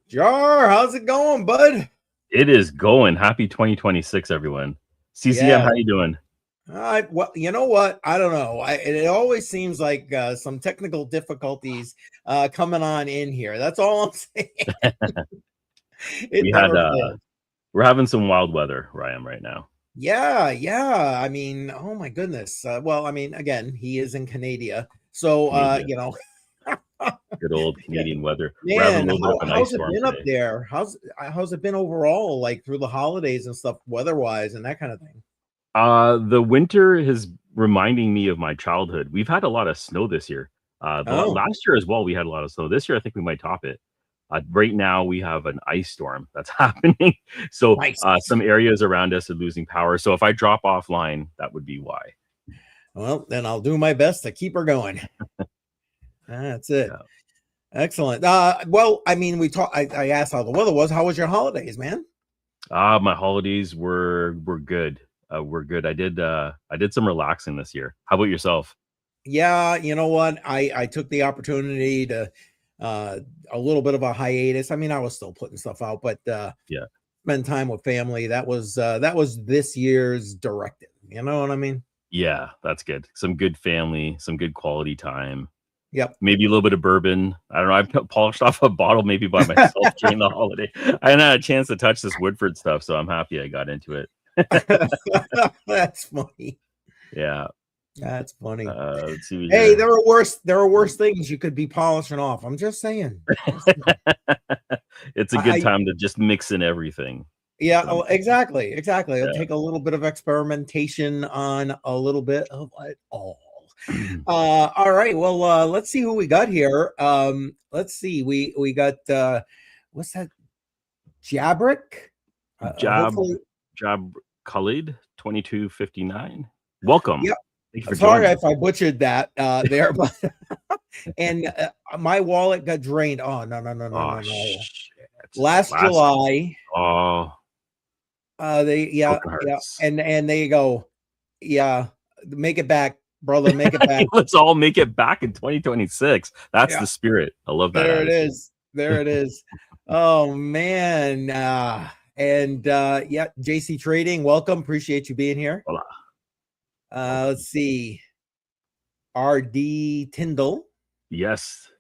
Jar, how's it going, bud? It is going. Happy 2026, everyone. CCM, Yeah. how you doing? Well, you know what? I don't know. It always seems like some technical difficulties coming on in here. That's all I'm saying. It We had never fails. we're having some wild weather where I am right now. Yeah. I mean, oh my goodness. Well, I mean, again, he is in Canada, so Canada, you know, good old yeah, Canadian weather. We're having a man. little bit of an ice How's it storm been up today. there? How's it been overall, like through the holidays and stuff, weather-wise and that kind of thing? The winter is reminding me of my childhood. We've had a lot of snow this year. Oh, Last year as well, we had a lot of snow. This year, I think we might top it. Right now, we have an ice storm that's happening. So nice. some areas around us are losing power. So if I drop offline, that would be why. Well, then I'll do my best to keep her going. That's it. Yeah. Excellent. Well, I mean, I asked how the weather was. How was your holidays, man? My holidays were good. Were good. I did some relaxing this year. How about yourself? Yeah, you know what? I took the opportunity to uh a little bit of a hiatus. I mean, I was still putting stuff out, but Yeah. spend time with family. That was this year's directive. You know what I mean? Yeah, that's good. Some good family, some good quality time. Yep. Maybe a little bit of bourbon. I don't know. I polished off a bottle maybe by myself during the holiday. I hadn't had a chance to touch this Woodford stuff, so I'm happy I got into it. That's funny. Yeah. That's funny. Let's see Hey, here. there are worse things you could be polishing off. I'm just saying. It's a good I time to just mix in everything. That's Yeah, what I'm oh, thinking. exactly. It'll Yeah. take a little bit of experimentation on a little bit of it all. All right. Well, let's see who we got here. Let's see. We got what's that? Jabrick. Job Hopefully, Job Khalid 2259. Welcome. yeah. Thank you for Sorry joining. if I butchered that there, but and my wallet got drained. Oh Oh no. shit. Last Last July, oh they broken yeah, hearts. and they go, yeah, make it back, brother, make it back. Let's all make it back in 2026. That's Yeah. the spirit. I love that There it attitude. is. There it is. Oh man. And yeah, JC Trading, welcome. Appreciate you being here. Voila. Welcome. Let's see. RD Tyndall. Yes,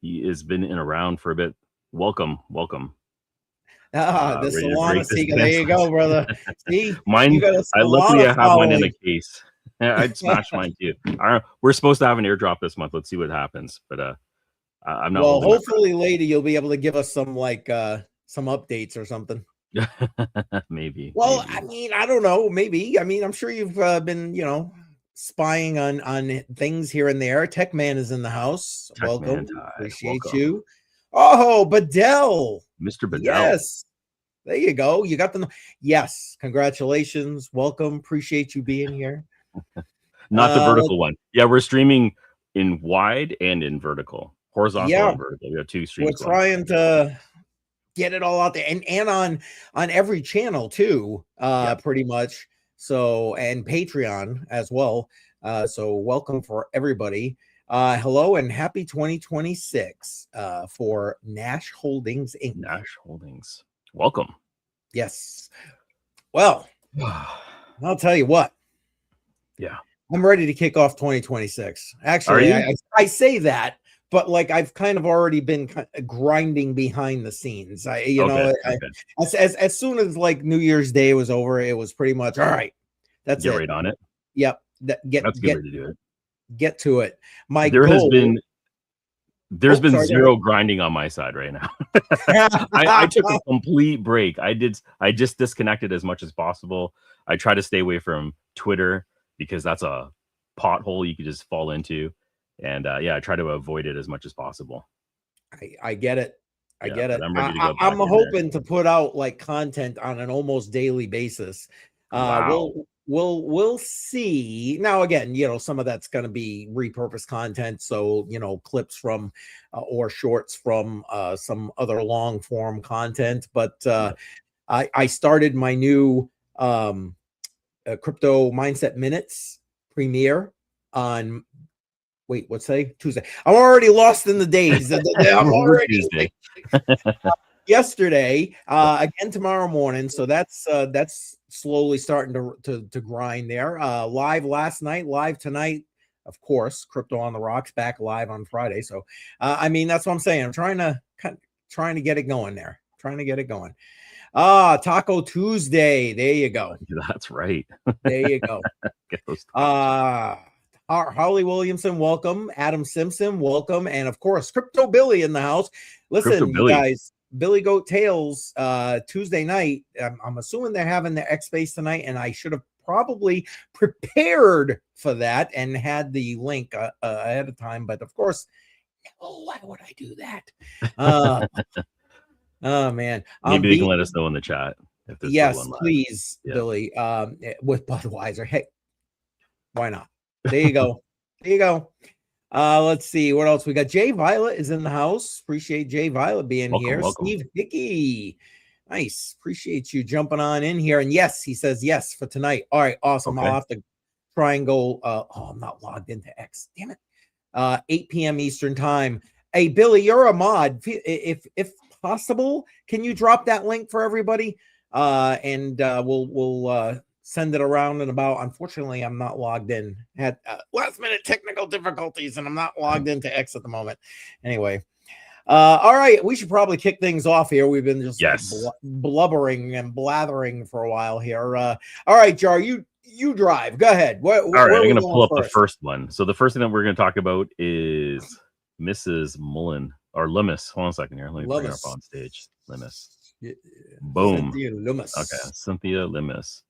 he has been in around for a bit. Welcome. The Ready to break Solana this Seeker. There you go, business. brother. See, you Mine, got a I luckily Solana I have mine in a following. case. I'd smash mine too. We're supposed to have an airdrop this month. Let's see what happens. But I'm not Well, holding my hopefully later you'll be able to give us some some updates or something. breath. Maybe. Well, I mean, I don't know. Maybe. I mean, I'm sure you've been, spying on things here and there. Tech Man is in the house. Tech Welcome. Man Tide. Appreciate Welcome. you. Oh, Bedell. Mr. Bedell. Yes. There you go. You got the yes. Congratulations. Welcome. Appreciate you being here. Not the Uh vertical one. Yeah, we're streaming in wide and in vertical. Horizontal yeah, and vertical. We have two we're streams going. trying to get it all out there and on every channel too, pretty much. So and Patreon as well. So welcome for everybody. Hello and happy 2026 for Nash Holdings Inc. Nash Holdings. Welcome. Yes. Well, I'll tell you what. Yeah. I'm ready to kick off 2026. Actually, I say that, but like I've kind of already been grinding behind the scenes. As soon as like New Year's Day was over, it was pretty much all right. That's Get it. right on it. Yep. That's a good way to do it. Get to it. My There's goal. been zero grinding on my side right now. I took a complete break. I just disconnected as much as possible. I try to stay away from Twitter because that's a pothole you could just fall into. And I try to avoid it as much as possible. I get it. I get it. I'm ready to go back. I'm hoping to put out like content on an almost daily basis. Wow. We'll see. Now again, some of that's going to be repurposed content, so clips from or shorts from some other long form content. But I started my new crypto mindset minutes premiere on. Wait, what's today? Tuesday. I'm already lost in the days. I'm already Tuesday. yesterday, again tomorrow morning. So that's slowly starting to grind there. Live last night, live tonight. Of course, Crypto on the Rocks back live on Friday. So, I mean, that's what I'm saying. I'm trying to get it going there. Trying to get it going. Taco Tuesday. There you go. That's right. There you go. Get those Holly Williamson, welcome. Adam Simpson, welcome. And of course, Crypto Billy in the house. Listen, you guys, Billy Goat Tales, Tuesday night. I'm assuming they're having their X Space tonight, and I should have probably prepared for that and had the link ahead of time. But of course, why would I do that? Oh man, maybe they can let us know in the chat. If yes, please, Billy. With Budweiser, hey, why not? There you go. There you go. Let's see what else we got. Jay Violet is in the house. Appreciate Jay Violet being here. Welcome. Steve Hickey, nice. Appreciate you jumping on in here. And yes, he says yes for tonight. All right, awesome. Okay. I'll have to try and go. I'm not logged into X. Damn it. 8 p.m. Eastern time. Hey, Billy, you're a mod. If possible, can you drop that link for everybody? And we'll send it around and about. Unfortunately, I'm not logged in. Had last minute technical difficulties, and I'm not logged into X at the moment. Anyway, all right, we should probably kick things off here. We've been just blubbering and blathering for a while here. All right, Jar, you drive. Go ahead. All right, I'm going to pull up the first one. So the first thing that we're going to talk about is Mrs. Lummis. Hold on a second here. Let me bring her up on stage. Lummis. Yeah. Boom. Cynthia Lummis. Okay, Cynthia Lummis.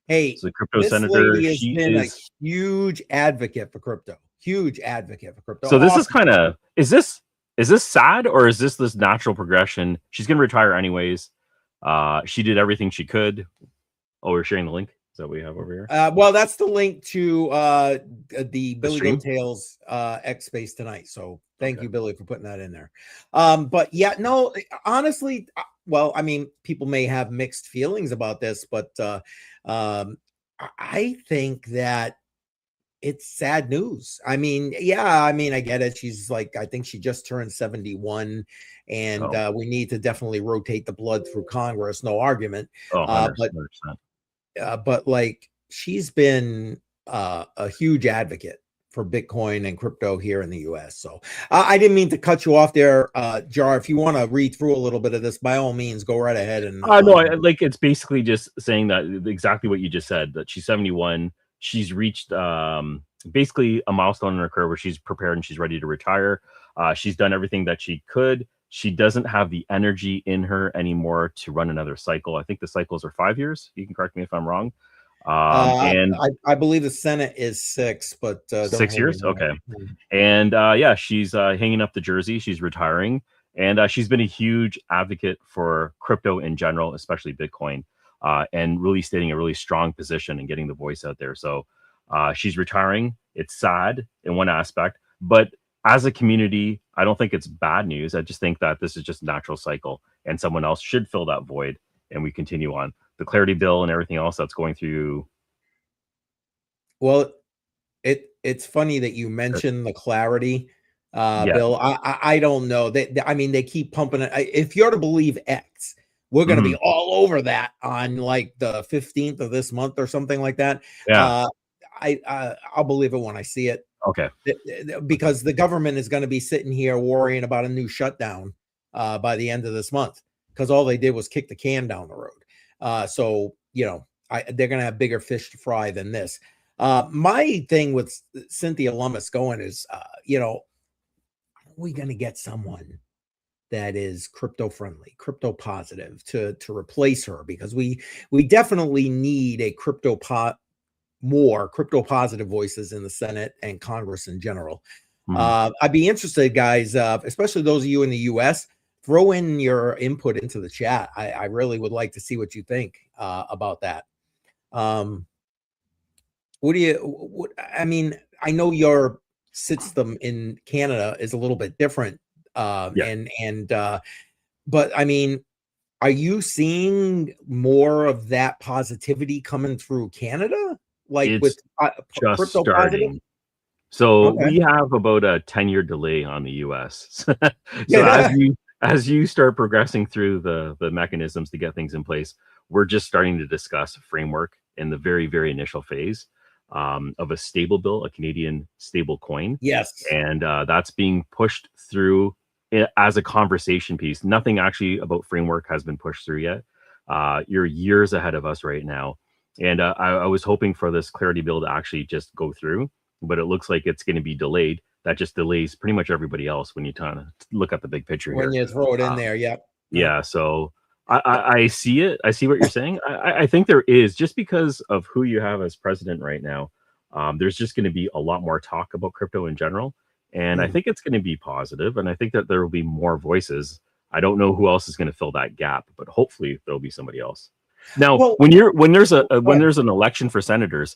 Hey, so the crypto senator. She has been a huge advocate for crypto. Huge advocate for crypto. So this is kind of is this sad, or is this natural progression? She's going to retire anyways. She did everything she could. Oh, we're sharing the link. Is that what we have over here? Well, that's the link to the Billy Goat Tales X Space tonight. So thank you, Billy, for putting that in there. But yeah, no, honestly, well, I mean, people may have mixed feelings about this, but I think that it's sad news. I mean, yeah, I mean, I get it. She's like, I think she just turned 71, and we need to definitely rotate the blood through Congress. No argument. 100%. But like, she's been a huge advocate for Bitcoin and crypto here in the US. So I didn't mean to cut you off there, Jar. If you want to read through a little bit of this, by all means, go right ahead. And no, like, it's basically just saying that exactly what you just said, that she's 71. She's reached basically a milestone in her career where she's prepared and she's ready to retire. She's done everything that she could. She doesn't have the energy in her anymore to run another cycle. I think the cycles are 5 years. You can correct me if I'm wrong. And I believe the Senate is 6, but 6 years. Okay. And yeah, she's hanging up the jersey. She's retiring, and she's been a huge advocate for crypto in general, especially Bitcoin, and really stating a really strong position and getting the voice out there. So she's retiring. It's sad in one aspect, but as a community, I don't think it's bad news. I just think that this is just a natural cycle, and someone else should fill that void, and we continue on. The clarity bill and everything else that's going through. Well, it's funny that you mentioned the clarity bill. I don't know. I mean, they keep pumping it. If you're to believe X, we're going to be all over that on like the 15th of this month or something like that. Yeah. I'll believe it when I see it. Okay. Because the government is going to be sitting here worrying about a new shutdown by the end of this month, because all they did was kick the can down the road. So, you know, they're going to have bigger fish to fry than this. My thing with Cynthia Lummis going is, you know, are we going to get someone that is crypto friendly, crypto positive to replace her? Because we definitely need a more crypto positive voices in the Senate and Congress in general. I'd be interested, guys, especially those of you in the US, throw in your input into the chat. I really would like to see what you think about that. I mean, I know your system in Canada is a little bit different. But I mean, are you seeing more of that positivity coming through Canada? Like it's with just crypto starting. positive? So we have about a 10-year delay on the US. So as you start progressing through the mechanisms to get things in place, we're just starting to discuss framework in the very, very initial phase of a stable bill, a Canadian stable coin. Yes. And that's being pushed through as a conversation piece. Nothing actually about framework has been pushed through yet. You're years ahead of us right now. And I was hoping for this clarity bill to actually just go through, but it looks like it's going to be delayed. That just delays pretty much everybody else when you kind of look at the big picture when here. you throw it in there. Yep. Yeah. So I see it. I see what you're saying. I think there is, just because of who you have as president right now. There's just going to be a lot more talk about crypto in general. And I think it's going to be positive, and I think that there will be more voices. I don't know who else is going to fill that gap, but hopefully there'll be somebody else. Now, Well, when there's an election for senators,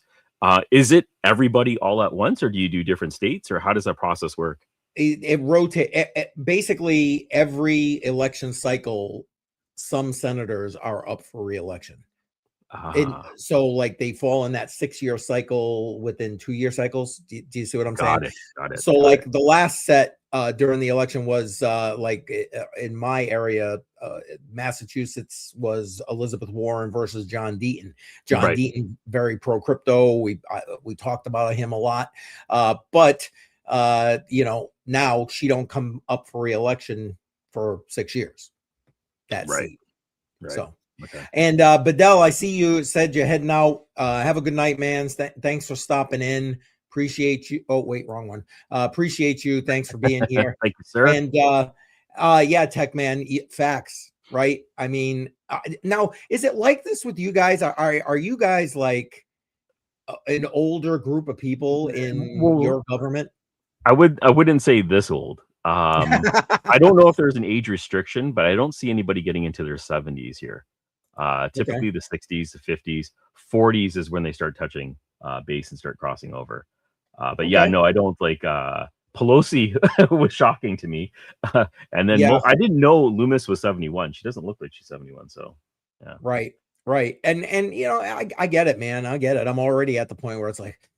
is it everybody all at once, or do you do different states, or how does that process work? it rotates. Basically, every election cycle, some senators are up for re-election. And so, like, they fall in that 6-year cycle within 2-year cycles. Do you see what I'm saying? Got it. So, like, the last set during the election was like in my area, Massachusetts, was Elizabeth Warren versus John Deaton. John Deaton, very pro crypto. We talked about him a lot, but now she don't come up for re-election for 6 years. That seat. So. Okay. And Bedell, I see you said you're heading out. Have a good night, man. Thanks for stopping in. Appreciate you. Oh, wait, wrong one. Appreciate you. Thanks for being here. Thank you, sir. And yeah, Tech Man, facts, right? I mean, now, is it like this with you guys? Are you guys like an older group of people in your government? I wouldn't say this old. I don't know if there's an age restriction, but I don't see anybody getting into their 70s here. Typically the 60s, the 50s, 40s is when they start touching base and start crossing over. But yeah, no, I don't. Like Pelosi was shocking to me. And then I didn't know Lummis was 71. She doesn't look like she's 71. So yeah. Right. And I get it, man. I get it. I'm already at the point where it's like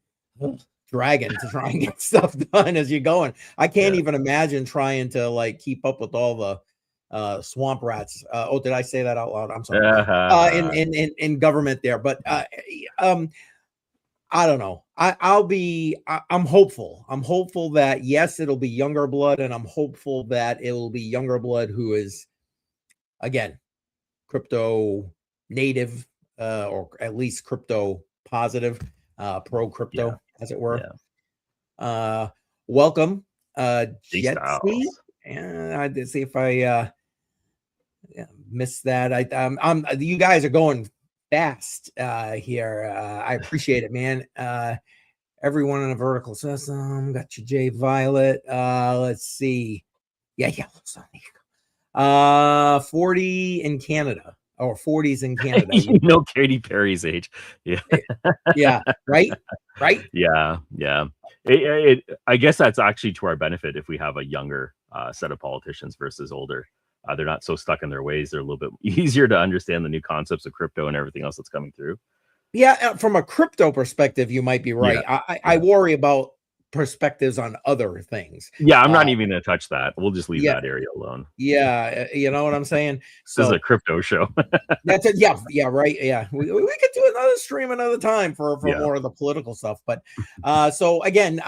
dragging to try and get stuff done as you're going. I can't even imagine trying to like keep up with all the swamp rats. Oh, did I say that out loud? I'm sorry. In government there, but I don't know. I'm hopeful. I'm hopeful that yes, it'll be younger blood, and I'm hopeful that it will be younger blood who is, again, crypto native, or at least crypto positive, pro crypto, as it were. Welcome, Jetsy. And I did see if I missed that. You guys are going fast here. I appreciate it, man. Everyone in a vertical system. Got you, Jay Violet. Let's see. Yeah. 40 in Canada, or 40s in Canada. You know Katy Perry's age. Yeah. Yeah. Right. Yeah. I guess that's actually to our benefit if we have a younger set of politicians versus older. They're not so stuck in their ways. They're a little bit easier to understand the new concepts of crypto and everything else that's coming through. Yeah, from a crypto perspective, you might be right. I worry about perspectives on other things. Yeah, I'm not even going to touch that. We'll just leave that area alone. Yeah, you know what I'm saying? So this is a crypto show. That's it. Yeah, right. Yeah, we could do another stream another time for more of the political stuff. But so again,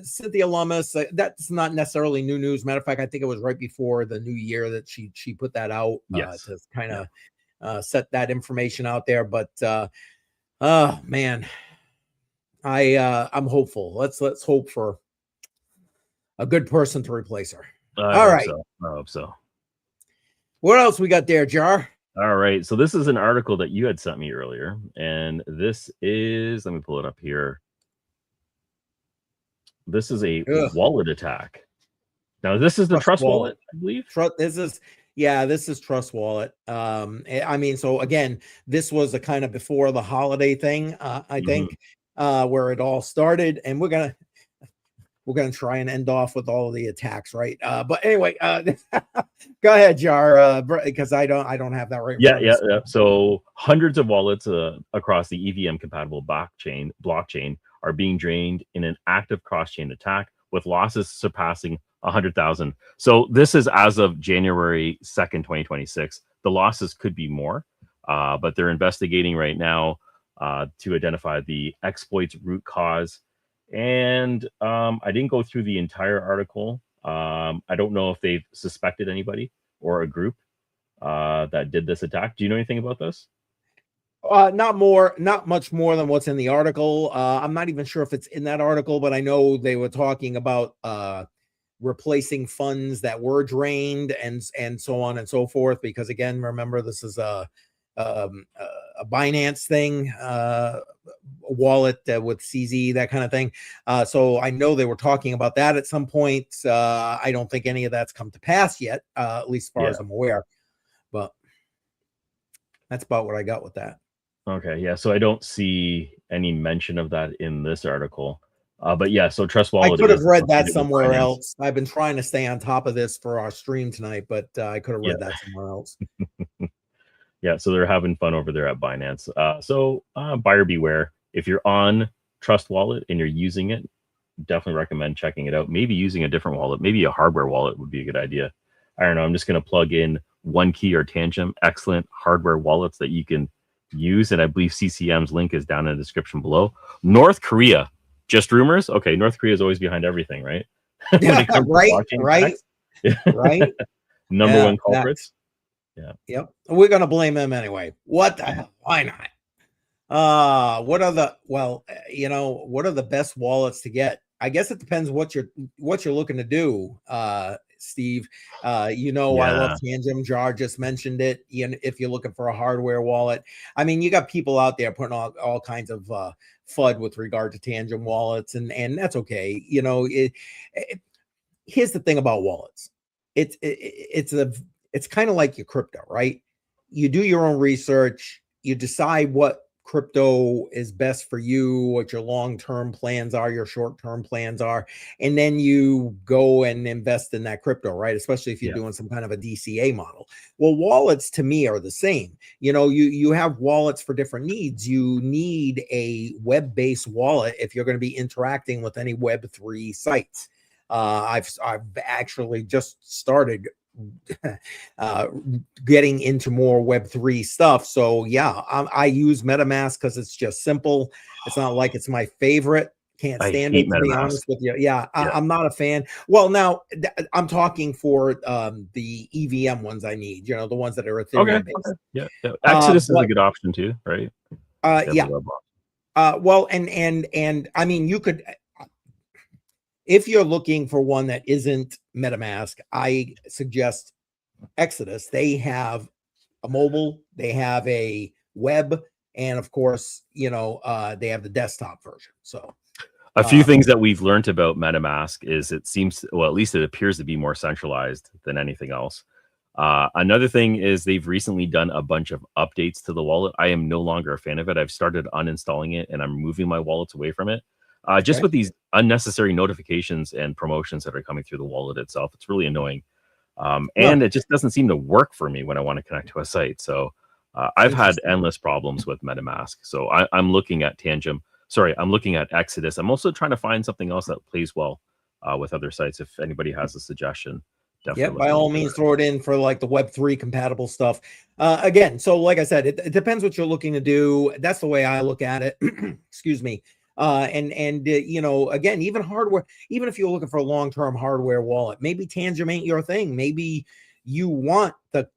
Cynthia Lummis, that's not necessarily new news. Matter of fact, I think it was right before the new year that she put that out to kind of set that information out there. But oh man, I'm hopeful. Let's hope for a good person to replace her. All right. I hope so. What else we got there, Jar? All right. So this is an article that you had sent me earlier, and this is, let me pull it up here. This is a wallet attack. Now, this is the Trust Wallet, I believe. This is Trust Wallet. I mean, so again, this was a kind of before the holiday thing, I think, where it all started, and we're gonna try and end off with all of the attacks, right? But anyway, go ahead, Jar, because I don't have that right. Yeah. So hundreds of wallets across the EVM compatible blockchain are being drained in an active cross-chain attack, with losses surpassing 100,000. So this is as of January 2nd, 2026. The losses could be more, but they're investigating right now to identify the exploit's root cause. And I didn't go through the entire article. I don't know if they've suspected anybody or a group that did this attack. Do you know anything about this? Not much more than what's in the article. I'm not even sure if it's in that article, but I know they were talking about replacing funds that were drained and so on and so forth. Because again, remember, this is a Binance thing, wallet with CZ, that kind of thing. So I know they were talking about that at some point. I don't think any of that's come to pass yet, at least as far as I'm aware. But that's about what I got with that. Okay, yeah. So I don't see any mention of that in this article. But yeah, so Trust Wallet. I could have read that somewhere else. I've been trying to stay on top of this for our stream tonight, but I could have read that somewhere else. Yeah, so they're having fun over there at Binance. So buyer beware. If you're on Trust Wallet and you're using it, definitely recommend checking it out. Maybe using a different wallet. Maybe a hardware wallet would be a good idea. I don't know. I'm just going to plug in OneKey or Tangent. Excellent hardware wallets that you can use. And I believe CCM's link is down in the description below. North Korea. Just rumors? Okay, North Korea is always behind everything, right? Yeah, right. Number one culprits. Yeah. Yep. We're gonna blame them anyway. What the hell? Why not? What are the best wallets to get? I guess it depends what you're looking to do, Steve. I love Tangent. Jar just mentioned it. If you're looking for a hardware wallet, I mean, you got people out there putting all kinds of FUD with regard to Tangent wallets, and that's okay. Here's the thing about wallets. It's kind of like your crypto, right? You do your own research, you decide what crypto is best for you, what your long-term plans are, your short-term plans are, and then you go and invest in that crypto, right? Especially if you're doing some kind of a DCA model. Well, wallets to me are the same. You have wallets for different needs. You need a web-based wallet if you're going to be interacting with any Web3 sites. I've actually just started getting into more Web3 stuff. So yeah, I use MetaMask because it's just simple. It's not like it's my favorite. Can't stand it, to be honest with you. Yeah, I'm not a fan. Well, now I'm talking for the EVM ones I need, the ones that are Ethereum based. Yeah. Exodus is a good option too, right? Well, and I mean, you could, if you're looking for one that isn't MetaMask, I suggest Exodus. They have a mobile, they have a web, and of course, they have the desktop version. So a few things that we've learned about MetaMask is it seems, well, at least it appears to be more centralized than anything else. Another thing is they've recently done a bunch of updates to the wallet. I am no longer a fan of it. I've started uninstalling it and I'm moving my wallets away from it. Just with these unnecessary notifications and promotions that are coming through the wallet itself. It's really annoying. And it just doesn't seem to work for me when I want to connect to a site. So I've had endless problems with MetaMask. So I'm looking at Tangent. Sorry, I'm looking at Exodus. I'm also trying to find something else that plays well with other sites. If anybody has a suggestion, definitely. By all means, throw it in for like the Web3 compatible stuff. Again, so like I said, it depends what you're looking to do. That's the way I look at it. Excuse me. Again, even hardware, even if you're looking for a long-term hardware wallet, maybe Tangent ain't your thing. Maybe you want the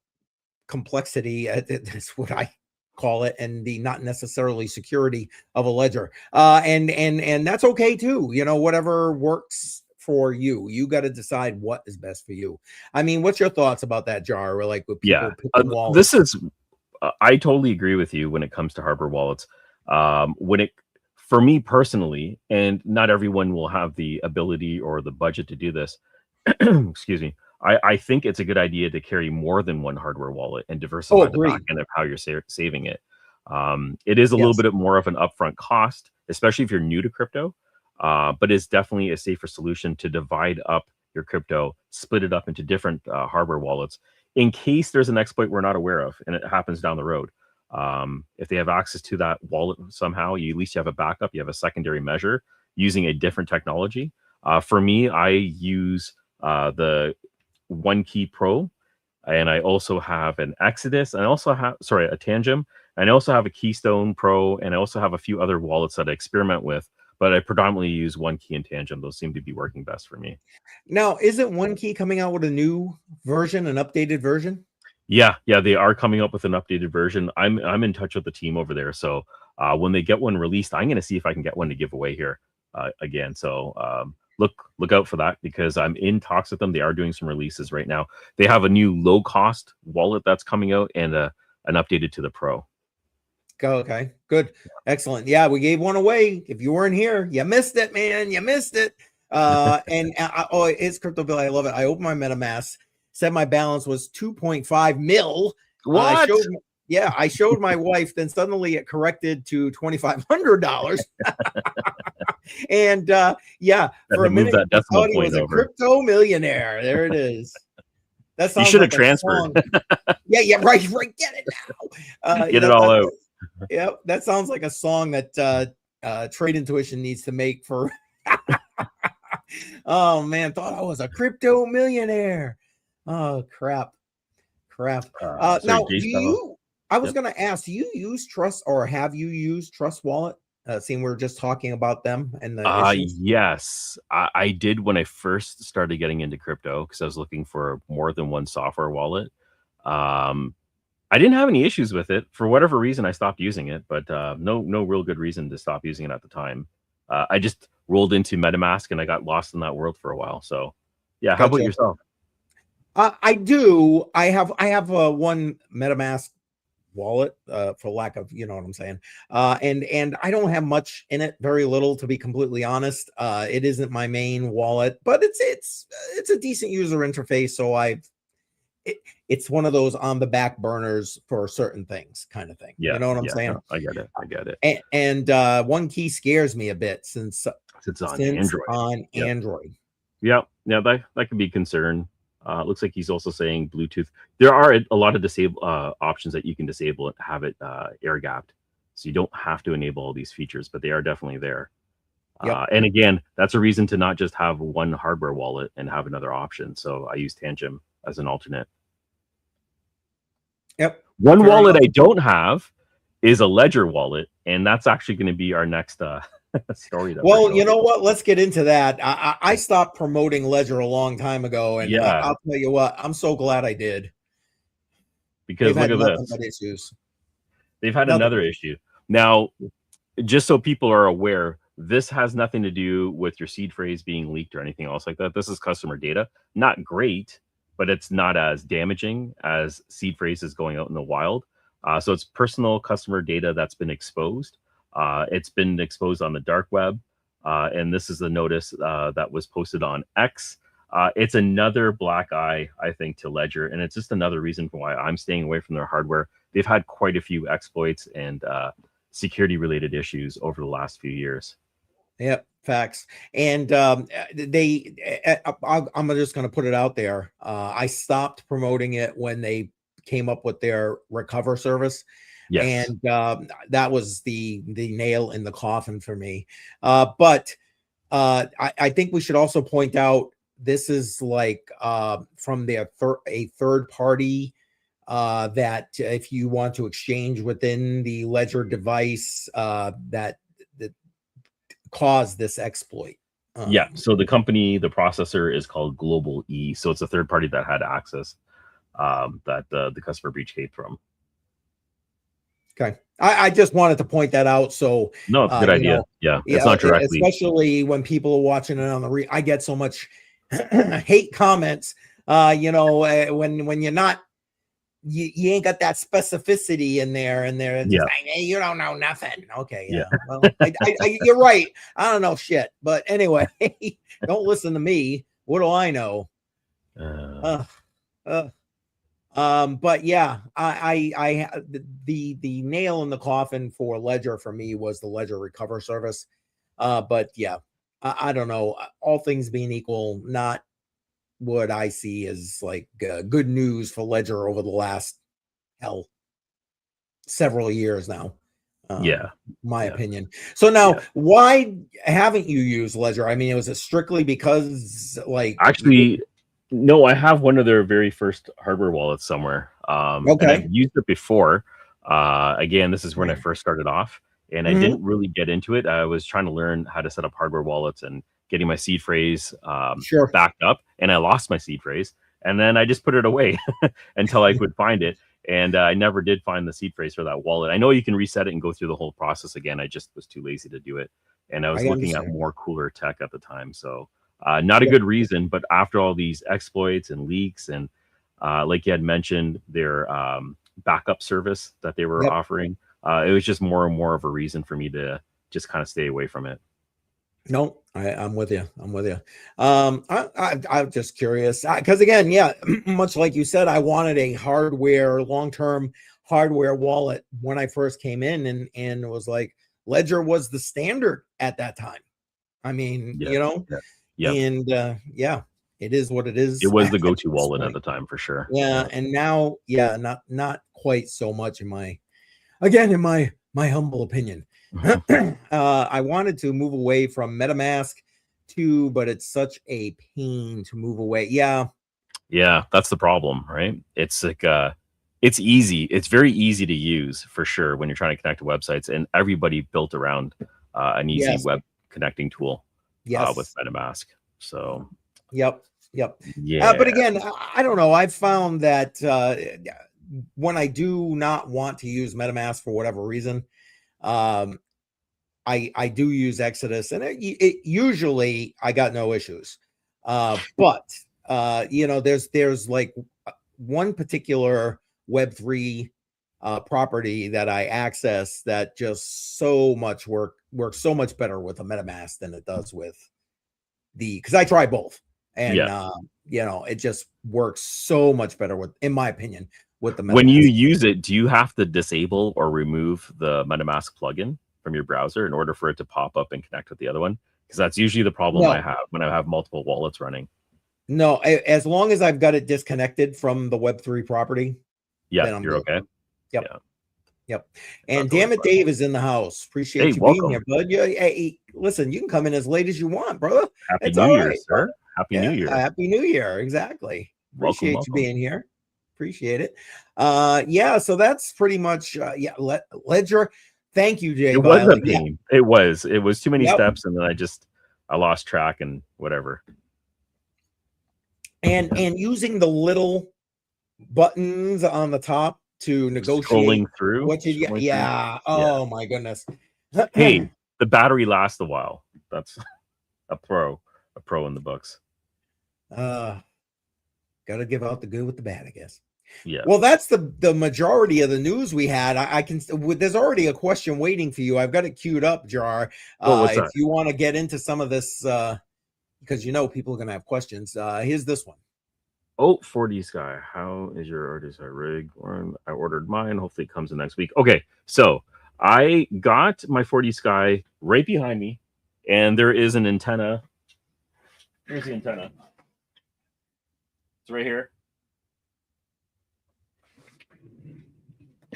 complexity, that's what I call it, and the not necessarily security of a ledger. And that's okay too. Whatever works for you. You got to decide what is best for you. I mean, what's your thoughts about that, Jar? Or like with people picking wallets? This is, I totally agree with you when it comes to hardware wallets. For me personally, and not everyone will have the ability or the budget to do this, excuse me, I think it's a good idea to carry more than one hardware wallet and diversify the back end of how you're saving it. It is a little bit more of an upfront cost, especially if you're new to crypto, but it's definitely a safer solution to divide up your crypto, split it up into different hardware wallets in case there's an exploit we're not aware of and it happens down the road. If they have access to that wallet somehow, you at least have a backup, you have a secondary measure using a different technology. For me, I use the One Key Pro, and I also have an Exodus, and I also have a Tangem, and I also have a Keystone Pro, and I also have a few other wallets that I experiment with, but I predominantly use One Key and Tangem. Those seem to be working best for me. Now, isn't One Key coming out with a new version, an updated version? Yeah, they are coming up with an updated version. I'm in touch with the team over there, so when they get one released, I'm going to see if I can get one to give away here again. So look out for that, because I'm in talks with them. They are doing some releases right now. They have a new low cost wallet that's coming out, and an updated to the Pro. Okay, good, excellent. Yeah, we gave one away. If you weren't here, you missed it, man. You missed it. Oh, it's Crypto Bill. I love it. I opened my MetaMask, said my balance was 2.5 mil. What? I showed my wife. Then suddenly it corrected to $2,500. And for a minute, that I decimal thought he point was a over. crypto millionaire. There it is. That sounds You should like have transferred. Yeah, right. Get it now. Get it all out. Yeah, that sounds like a song that Trade Intuition needs to make for. Oh man, thought I was a crypto millionaire. Oh crap. Now, do you? I was going to ask, do you use Trust, or have you used Trust Wallet? Seeing we're just talking about them and the issues. Yes, I did when I first started getting into crypto, because I was looking for more than one software wallet. I didn't have any issues with it. For whatever reason, I stopped using it, but no real good reason to stop using it at the time. I just rolled into MetaMask and I got lost in that world for a while. So, yeah. How about yourself? I do. I have one MetaMask wallet, for lack of, you know what I'm saying. And I don't have much in it, very little, to be completely honest. It isn't my main wallet, but it's a decent user interface. So it's one of those on the back burners for certain things, kind of thing. Yeah, you know what I'm saying? No, I get it. And One Key scares me a bit since it's on Android. Android. Yeah, that could be a concern. Looks like he's also saying Bluetooth. There are a lot of disable options that you can disable and have it air gapped, so you don't have to enable all these features, but they are definitely there. Yep. And again, that's a reason to not just have one hardware wallet and have another option. So I use Tangem as an alternate. Yep. One wallet I don't have is a Ledger wallet, and that's actually going to be our next story. Well, you know what? Let's get into that. I stopped promoting Ledger a long time ago, and I'll tell you what, I'm so glad I did. Because look at this. Issues. They've had another issue. Now, just so people are aware, this has nothing to do with your seed phrase being leaked or anything else like that. This is customer data. Not great, but it's not as damaging as seed phrases going out in the wild. So it's personal customer data that's been exposed. It's been exposed on the dark web. And this is the notice that was posted on X. It's another black eye, I think, to Ledger. And it's just another reason why I'm staying away from their hardware. They've had quite a few exploits and security related issues over the last few years. Yep, facts. And I'm just going to put it out there. I stopped promoting it when they came up with their recover service. Yes. And that was the nail in the coffin for me. But I think we should also point out, this is like from a third party that if you want to exchange within the Ledger device, that caused this exploit. Yeah. So the company, the processor is called Global E. So it's a third party that had access that the customer breach came from. Okay. I just wanted to point that out. So no, it's a good idea. It's not directly, especially when people are watching it on the I get so much hate comments. When you're not, you ain't got that specificity in there, and they're just like, hey, you don't know nothing. Okay, yeah. Well, you're right. I don't know shit, but anyway, don't listen to me. What do I know? But yeah, I the nail in the coffin for Ledger for me was the Ledger Recover service. But yeah, I don't know. All things being equal, not what I see as like good news for Ledger over the last several years now. Yeah. My opinion. So now, why haven't you used Ledger? I mean, was it strictly because, like, actually, no, I have one of their very first hardware wallets somewhere. And I've used it before. Again, this is when I first started off, and I didn't really get into it. I was trying to learn how to set up hardware wallets and getting my seed phrase backed up, and I lost my seed phrase, and then I just put it away until I could find it. And I never did find the seed phrase for that wallet. I know you can reset it and go through the whole process again. I just was too lazy to do it. And I was looking at more cooler tech at the time. So not a good reason, but after all these exploits and leaks and like you had mentioned, their backup service that they were offering, it was just more and more of a reason for me to just kind of stay away from it. No, I'm with you. I'm with you. I'm just curious because again, yeah, much like you said, I wanted a long-term hardware wallet when I first came in, and it was like Ledger was the standard at that time. I mean, and it is what it is. It was the go-to wallet at the time for sure. Yeah, and now, not quite so much in my humble opinion. I wanted to move away from MetaMask too, but it's such a pain to move away. Yeah, that's the problem, right? It's like it's easy. It's very easy to use for sure when you're trying to connect to websites, and everybody built around an easy web connecting tool with MetaMask. So, yep. Yeah. But again, I don't know. I've found that when I do not want to use MetaMask for whatever reason, I do use Exodus, and it usually I got no issues. But there's like one particular Web3 property that I access that just works so much better with a MetaMask than it does with because I try both, and it just works so much better in my opinion, with the MetaMask. When you use it, do you have to disable or remove the MetaMask plugin from your browser in order for it to pop up and connect with the other one? Because that's usually the problem I have when I have multiple wallets running. No, as long as I've got it disconnected from the Web3 property, then I'm you're good. Okay. Yep. And damn it, Dave is in the house. Appreciate you being here, bud. Hey, listen, you can come in as late as you want, brother. Happy New Year, sir. Happy New Year. Happy New Year. Exactly. Appreciate welcome. You being here. Appreciate it. So that's pretty much Ledger. Thank you, Jay. It was a pain. It was too many steps, and then I lost track and whatever. And using the little buttons on the top to negotiate scrolling through what you get. Oh my goodness. Hey, the battery lasts a while. That's a pro in the books. Gotta give out the good with the bad, I guess. Yeah. Well, that's the majority of the news we had. I can. There's already a question waiting for you. I've got it queued up, Jar. If you want to get into some of this, because people are gonna have questions. Here's this one. Oh, 4D Sky. How is your artist rig? I ordered mine. Hopefully it comes in next week. Okay, so I got my 4D Sky right behind me, and there is an antenna. Here's the antenna. It's right here.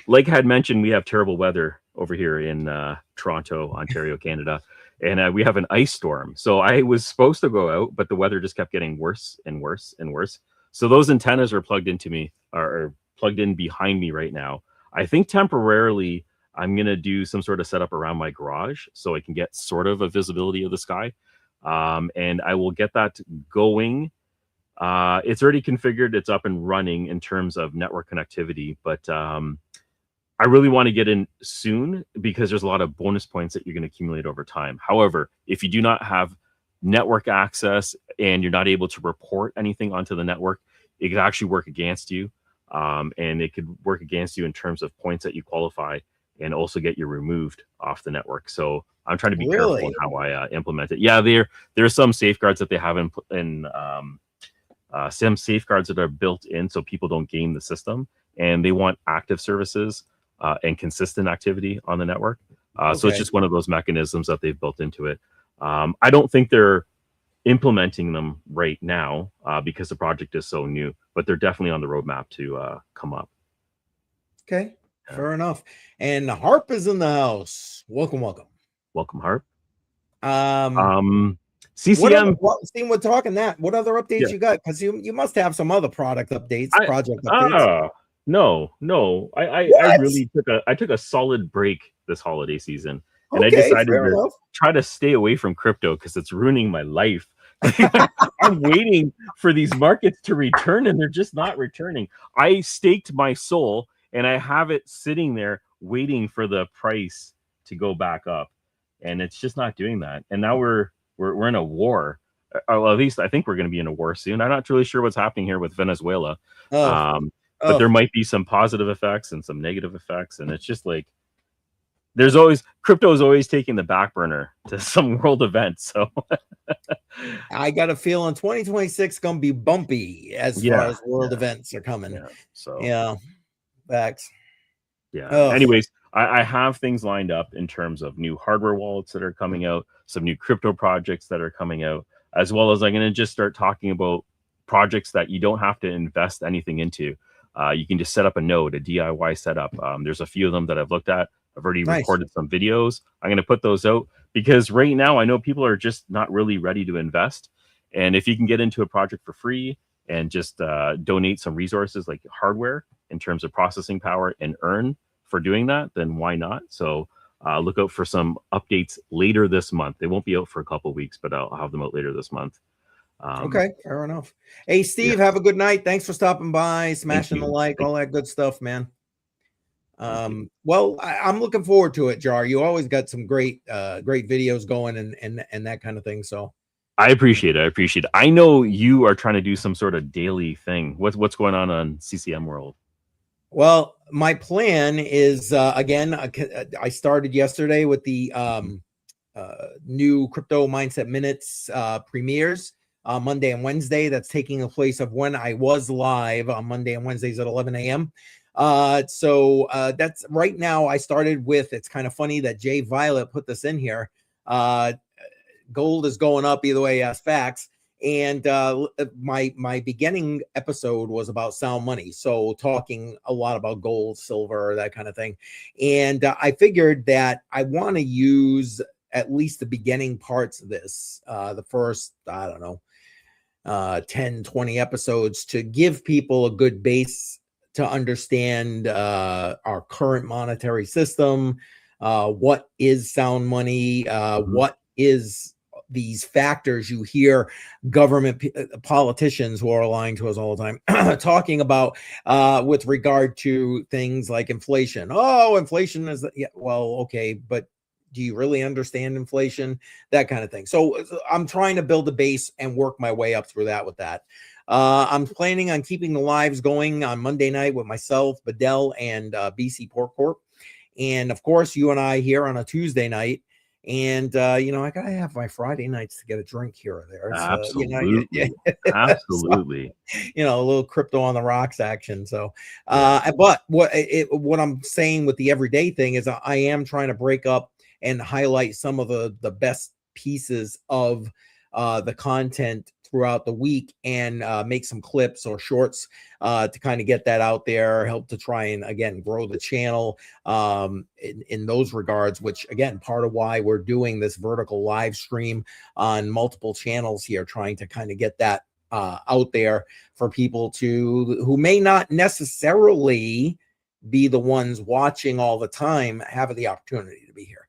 Like I had mentioned, we have terrible weather over here in Toronto, Ontario, Canada, and we have an ice storm. So I was supposed to go out, but the weather just kept getting worse and worse and worse. So those antennas are plugged into me, or plugged in behind me right now. I think temporarily I'm going to do some sort of setup around my garage so I can get sort of a visibility of the sky. And I will get that going. It's already configured. It's up and running in terms of network connectivity, but I really want to get in soon because there's a lot of bonus points that you're going to accumulate over time. However, if you do not have network access and you're not able to report anything onto the network, it could actually work against you. And it could work against you in terms of points that you qualify and also get you removed off the network. So I'm trying to be careful in how I implement it. Yeah, there's some safeguards that they have in some safeguards that are built in so people don't game the system, and they want active services and consistent activity on the network. So it's just one of those mechanisms that they've built into it. I don't think they're implementing them right now because the project is so new, but they're definitely on the roadmap to come up. Okay. Fair enough. And Harp is in the house. Welcome, Harp. CCM. CCM. We're talking that. What other updates you got? Because you must have some other project updates. No. I really took a solid break this holiday season, and I decided to try to stay away from crypto because it's ruining my life. I'm waiting for these markets to return, and they're just not returning. I staked my soul, and I have it sitting there waiting for the price to go back up, and it's just not doing that. And now we're in a war. Well, at least I think we're going to be in a war soon. I'm not really sure what's happening here with Venezuela. But there might be some positive effects and some negative effects, and it's just like crypto is always taking the back burner to some world event. So I got a feeling 2026 gonna be bumpy as far as world events are coming. Facts. Anyways, I have things lined up in terms of new hardware wallets that are coming out, some new crypto projects that are coming out, as well as I'm going to just start talking about projects that you don't have to invest anything into. You can just set up a node, a DIY setup. There's a few of them that I've looked at. I've already recorded some videos. I'm going to put those out because right now I know people are just not really ready to invest. And if you can get into a project for free and just donate some resources like hardware in terms of processing power and earn for doing that, then why not? So look out for some updates later this month. They won't be out for a couple of weeks, but I'll have them out later this month. Okay, fair enough. Hey, Steve, have a good night. Thanks for stopping by, smashing the like, all that good stuff, man. Well, I'm looking forward to it, Jar. You always got some great videos going and that kind of thing. So I appreciate it. I know you are trying to do some sort of daily thing. What's going on CCM World? Well, my plan is again, I started yesterday with the new Crypto Mindset Minutes premieres. Monday and Wednesday. That's taking the place of when I was live on Monday and Wednesdays at 11 a.m. So that's right now. I started with, it's kind of funny that Jay Violet put this in here. Gold is going up either way as facts. And my beginning episode was about sound money. So talking a lot about gold, silver, that kind of thing. And I figured that I want to use at least the beginning parts of this, the first, I don't know, 10, 20 episodes to give people a good base to understand our current monetary system, what is sound money, what is these factors you hear government politicians who are lying to us all the time talking about with regard to things like inflation. Oh, inflation is, well, okay, but do you really understand inflation? That kind of thing. So I'm trying to build a base and work my way up through that with that. I'm planning on keeping the lives going on Monday night with myself, Bedell, and BC Pork Corp. And of course, you and I here on a Tuesday night. And, I got to have my Friday nights to get a drink here or there. Absolutely. Absolutely. So, a little crypto on the rocks action. So, but what I'm saying with the everyday thing is I am trying to break up and highlight some of the best pieces of the content throughout the week and make some clips or shorts to kind of get that out there, help to try and, again, grow the channel in those regards, which, again, part of why we're doing this vertical live stream on multiple channels here, trying to kind of get that out there for people who may not necessarily be the ones watching all the time, have the opportunity to be here.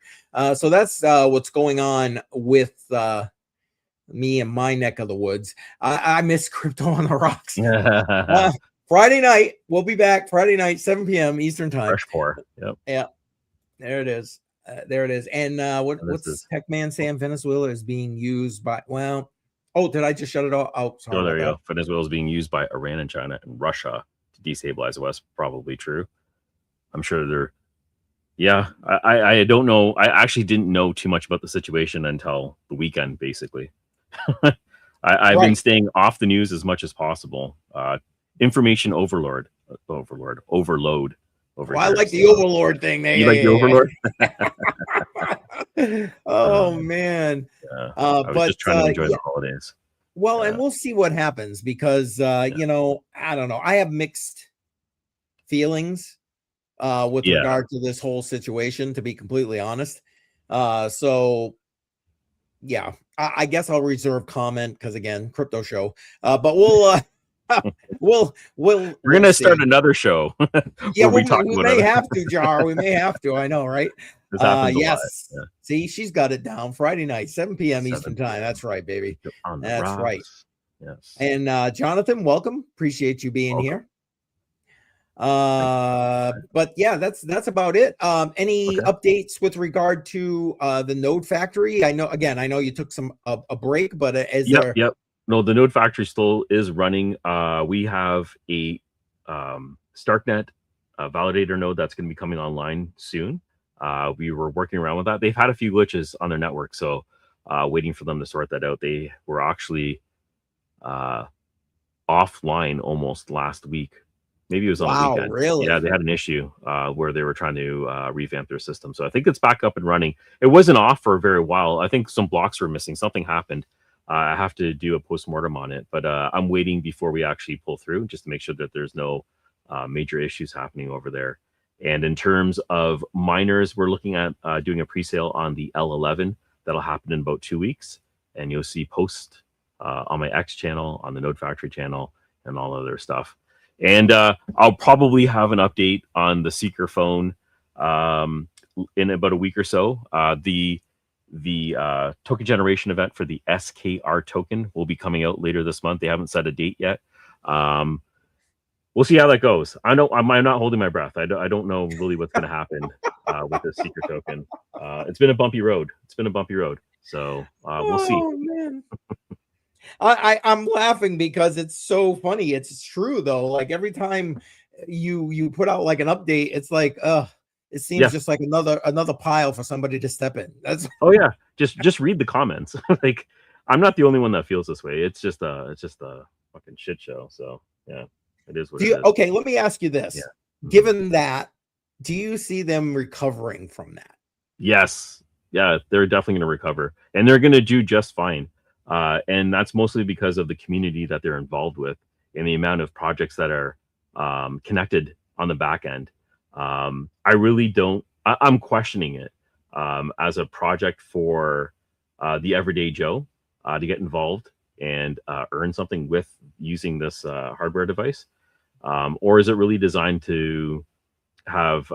So that's what's going on with me and my neck of the woods. I miss Crypto on the Rocks. Friday night, we'll be back Friday night, 7 p.m. Eastern time. Fresh pour. Yep. Yeah. There it is. And what's Techman saying? Venezuela is being used by, did I just shut it off? Oh, sorry. There you go. Venezuela is being used by Iran and China and Russia to destabilize the West. Probably true. I'm sure they're. Yeah, I don't know. I actually didn't know too much about the situation until the weekend, basically. I've been staying off the news as much as possible. Information overload over I like the overlord thing. You like the overlord? Man. I was just trying to enjoy the holidays. Well, and we'll see what happens because, I don't know. I have mixed feelings with regard to this whole situation, to be completely honest. So yeah, I guess I'll reserve comment because again, crypto show. But we're gonna start another show. Yeah, we may have to, Jar. We may have to. I know, right? This happens yes. a lot. Yeah. See, she's got it down. Friday night, 7 p.m. Eastern time. That's right, baby. That's right. Yes. And Jonathan, welcome. Appreciate you being here. But yeah, that's about it. Any updates with regard to the Node Factory? I know you took a break, but Yep. No, the Node Factory still is running. We have a StarkNet validator node that's going to be coming online soon. We were working around with that. They've had a few glitches on their network, so waiting for them to sort that out. They were actually offline almost last week. Maybe it was on the weekend. Really? Yeah, they had an issue where they were trying to revamp their system. So I think it's back up and running. It wasn't off for a very while. I think some blocks were missing. Something happened. I have to do a postmortem on it, but I'm waiting before we actually pull through just to make sure that there's no major issues happening over there. And in terms of miners, we're looking at doing a pre-sale on the L11. That'll happen in about 2 weeks. And you'll see posts on my X channel, on the Node Factory channel, and all other stuff. And I'll probably have an update on the Seeker phone in about a week or so. The token generation event for the SKR token will be coming out later this month. They haven't set a date yet. We'll see how that goes. I'm not holding my breath. I don't know really what's going to happen with the Seeker token. It's been a bumpy road. So we'll see. Man. I'm laughing because it's so funny. It's true though. Like every time you put out like an update, it's like it seems just like another pile for somebody to step in. That's just read the comments. Like I'm not the only one that feels this way. It's just a fucking shit show. So yeah, it is what it is. Okay, let me ask you this. Yeah. Given that, do you see them recovering from that? Yes. Yeah, they're definitely going to recover, and they're going to do just fine. And that's mostly because of the community that they're involved with and the amount of projects that are connected on the back end. I really don't. I'm questioning it as a project for the everyday Joe to get involved and earn something with using this hardware device, or is it really designed to have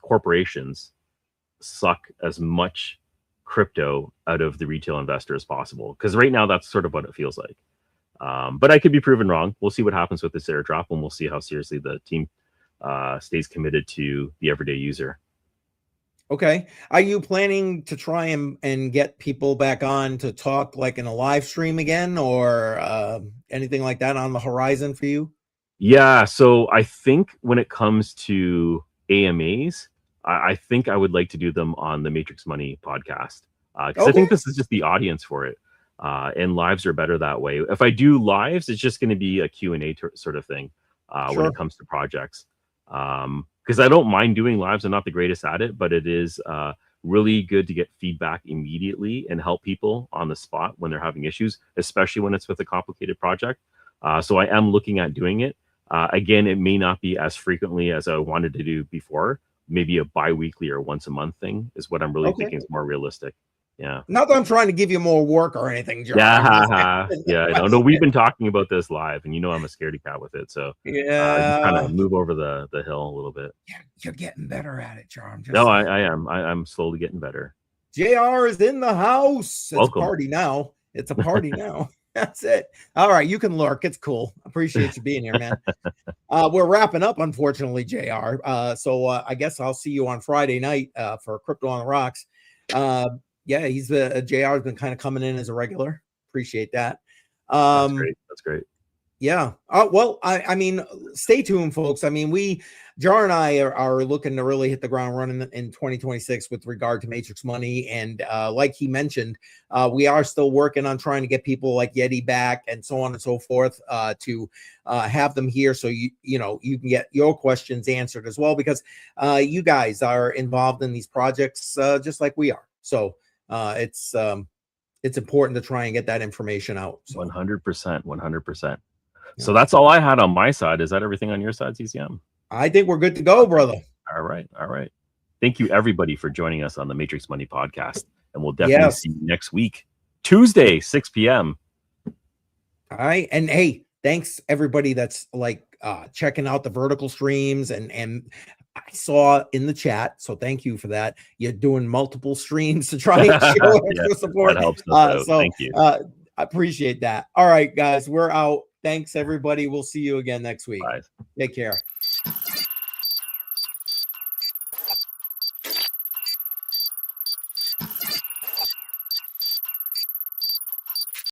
corporations suck as much crypto out of the retail investor as possible? Because right now that's sort of what it feels like. But I could be proven wrong. We'll see what happens with this airdrop, and we'll see how seriously the team stays committed to the everyday user. Okay. Are you planning to try and get people back on to talk like in a live stream again, or anything like that on the horizon for you? Yeah. So I think when it comes to AMAs, I think I would like to do them on the Matrix Money podcast because I think this is just the audience for it. And lives are better that way. If I do lives, it's just going to be a Q&A sort of thing when it comes to projects. Because I don't mind doing lives. I'm not the greatest at it, but it is really good to get feedback immediately and help people on the spot when they're having issues, especially when it's with a complicated project. So I am looking at doing it. Again, it may not be as frequently as I wanted to do before. Maybe a bi-weekly or once a month thing is what I'm really thinking is more realistic. Yeah. Not that I'm trying to give you more work or anything, John. Yeah. No, we've been talking about this live, and I'm a scaredy cat with it. So just kind of move over the hill a little bit. Yeah, you're getting better at it, John. I am. I'm slowly getting better. JR is in the house. Welcome. It's a party now. It's a party now. That's it. All right, you can lurk. It's cool. Appreciate you being here, man. We're wrapping up, unfortunately, JR. So I guess I'll see you on Friday night for Crypto on the Rocks. Yeah, he's JR has been kind of coming in as a regular. Appreciate that. That's great. Yeah. Well, I mean, stay tuned, folks. I mean, Jar and I are looking to really hit the ground running in 2026 with regard to Matrix Money. And like he mentioned, we are still working on trying to get people like Yeti back and so on and so forth to have them here. So, you can get your questions answered as well, because you guys are involved in these projects just like we are. So it's important to try and get that information out. So. 100%. So that's all I had on my side. Is that everything on your side, CCM? I think we're good to go, brother. All right. Thank you, everybody, for joining us on the Matrix Money podcast. And we'll definitely see you next week, Tuesday, 6 p.m. All right. And hey, thanks everybody that's like checking out the vertical streams and I saw in the chat, so thank you for that. You're doing multiple streams to try and show extra support. That helps us out. So thank you. I appreciate that. All right, guys, we're out. Thanks everybody. We'll see you again next week. Bye. Take care.